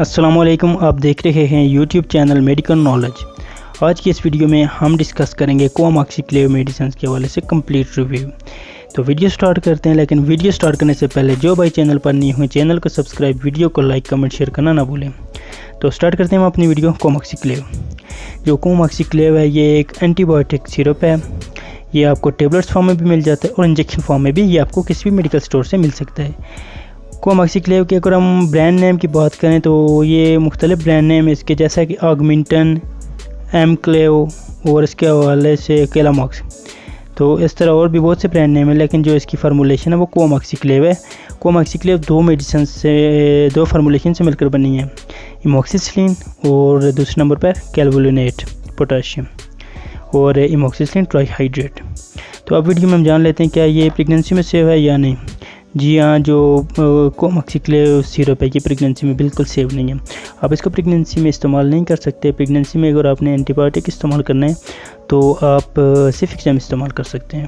السلام علیکم، آپ دیکھ رہے ہیں یوٹیوب چینل میڈیکل نالج۔ آج کی اس ویڈیو میں ہم ڈسکس کریں گے کوماکسیکلیو میڈیسنز کے حوالے سے کمپلیٹ ریویو۔ تو ویڈیو سٹارٹ کرتے ہیں، لیکن ویڈیو سٹارٹ کرنے سے پہلے جو بھائی چینل پر نہیں ہوئے چینل کو سبسکرائب، ویڈیو کو لائک، کمنٹ، شیئر کرنا نہ بھولیں۔ تو سٹارٹ کرتے ہیں ہم اپنی ویڈیو کوماکسیکلیو۔ جو کوماکسیکلیو ہے یہ ایک اینٹی بایوٹک سیرپ ہے۔ یہ آپ کو ٹیبلٹس فارم میں بھی مل جاتا ہے اور انجیکشن فارم میں بھی یہ آپ کو کسی بھی میڈیکل سٹور سے مل سکتا ہے۔ کوماکسیکلیو کے اگر ہم برانڈ نیم کی بات کریں تو یہ مختلف برانڈ نیم ہے اس کے، جیسا کہ آگمنٹن، ایم کلیو اور اس کے حوالے سے کیلاماکس۔ تو اس طرح اور بھی بہت سے برانڈ نیم ہیں، لیکن جو اس کی فارمولیشن ہے وہ کوماکسیکلیو ہے۔ کوماکسیکلیو دو فارمولیشن سے مل کر بنی ہے، ایموکسیسلین اور دوسرے نمبر پر کیلوولونیٹ پوٹاشیم اور ایموکسیسلین ٹرائی ہائیڈریٹ۔ تو اب ویڈیو میں ہم جان لیتے ہیں کیا یہ پریگننسی میں سیو ہے یا نہیں۔ جی ہاں، جو کوماکسیکلیو سیرپ ہے یہ پریگننسی میں بالکل سیو نہیں ہے۔ آپ اس کو پریگننسی میں استعمال نہیں کر سکتے۔ پریگننسی میں اگر آپ نے اینٹی بایوٹک استعمال کرنا ہے تو آپ سیفکسیم استعمال کر سکتے ہیں۔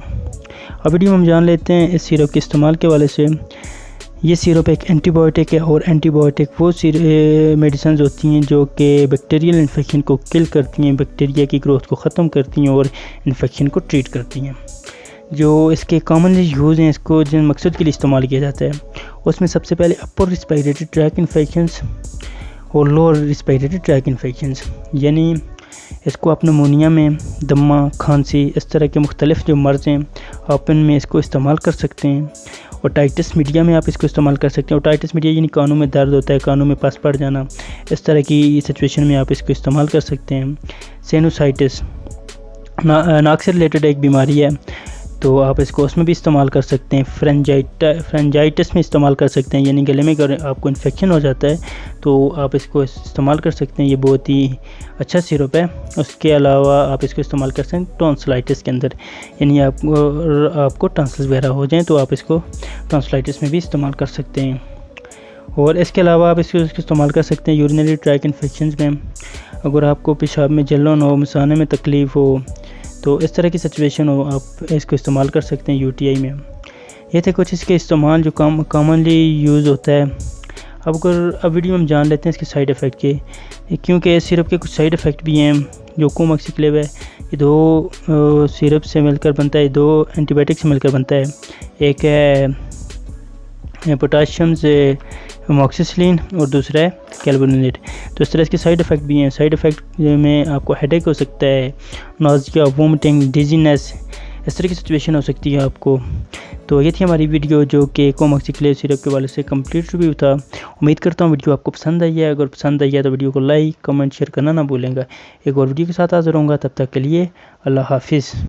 اب ویڈیو میں ہم جان لیتے ہیں اس سیرپ کے استعمال کے حوالے سے۔ یہ سیرپ ایک اینٹی بایوٹک ہے، اور اینٹی بایوٹک وہ میڈیسنز ہوتی ہیں جو کہ بیکٹیریل انفیکشن کو کل کرتی ہیں، بیکٹیریا کی گروتھ کو ختم کرتی ہیں اور انفیکشن کو ٹریٹ کرتی ہیں۔ جو اس کے کامنلی یوز ہیں، اس کو جن مقصد کے لیے استعمال کیا جاتا ہے اس میں سب سے پہلے اپر ریسپائریٹری ٹریک انفیکشنز اور لوور ریسپائریٹری ٹریک انفیکشنز، یعنی اس کو آپ نمونیا میں، دمہ، کھانسی، اس طرح کے مختلف جو مرض ہیں آپ ان میں اس کو استعمال کر سکتے ہیں۔ اور ٹائٹس میڈیا میں آپ اس کو استعمال کر سکتے ہیں۔ اور ٹائٹس میڈیا یعنی کانوں میں درد ہوتا ہے، کانوں میں پس پڑ جانا، اس طرح کی سچویشن میں آپ اس کو استعمال کر سکتے ہیں۔ سینوسائٹس ناک سے ریلیٹڈ ایک بیماری ہے، تو آپ اس کو اس میں بھی استعمال کر سکتے ہیں۔ فرنجائٹس میں استعمال کر سکتے ہیں، یعنی گلے میں اگر آپ کو انفیکشن ہو جاتا ہے تو آپ اس کو استعمال کر سکتے ہیں۔ یہ بہت ہی اچھا سیرپ ہے۔ اس کے علاوہ آپ اس کو استعمال کر سکتے ہیں ٹونسلائٹس کے اندر، یعنی آپ کو ٹانسلز وغیرہ ہو جائیں تو آپ اس کو ٹونسلائٹس میں بھی استعمال کر سکتے ہیں۔ اور اس کے علاوہ آپ اس کو استعمال کر سکتے ہیں یورینری ٹریک انفیکشنز میں۔ اگر آپ کو پیشاب میں جلن ہو، مثانے میں تکلیف ہو، تو اس طرح کی سچویشن ہو، آپ اس کو استعمال کر سکتے ہیں UTI میں۔ یہ تھے کچھ اس کے استعمال جو کامنلی یوز ہوتا ہے۔ اب ویڈیو میں ہم جان لیتے ہیں اس کے سائیڈ ایفیکٹ کے، کیونکہ اس سیرپ کے کچھ سائیڈ ایفیکٹ بھی ہیں۔ جو کوماکسیکلیو ہے یہ دو سیرپ سے مل کر بنتا ہے، دو اینٹی بایوٹک سے مل کر بنتا ہے۔ ایک ہے پوٹاشیم سے ایموکسیسلین اور دوسرا ہے کیلوولونیٹ۔ تو اس طرح اس کے سائیڈ ایفیکٹ بھی ہیں۔ سائیڈ ایفیکٹ میں آپ کو ہیڈ ایک ہو سکتا ہے، نوزیا، وومٹنگ، ڈیزینس، اس طرح کی سچویشن ہو سکتی ہے آپ کو۔ تو یہ تھی ہماری ویڈیو جو کہ کوماکسیکلیو سیرپ کے حوالے سے کمپلیٹ ریویو تھا۔ امید کرتا ہوں ویڈیو آپ کو پسند آئی ہے۔ اگر پسند آئی ہے تو ویڈیو کو لائک، کمنٹ، شیئر کرنا نہ بھولیں گا۔ ایک اور ویڈیو کے ساتھ حاضر ہوں گا، تب تک کے لیے اللہ حافظ۔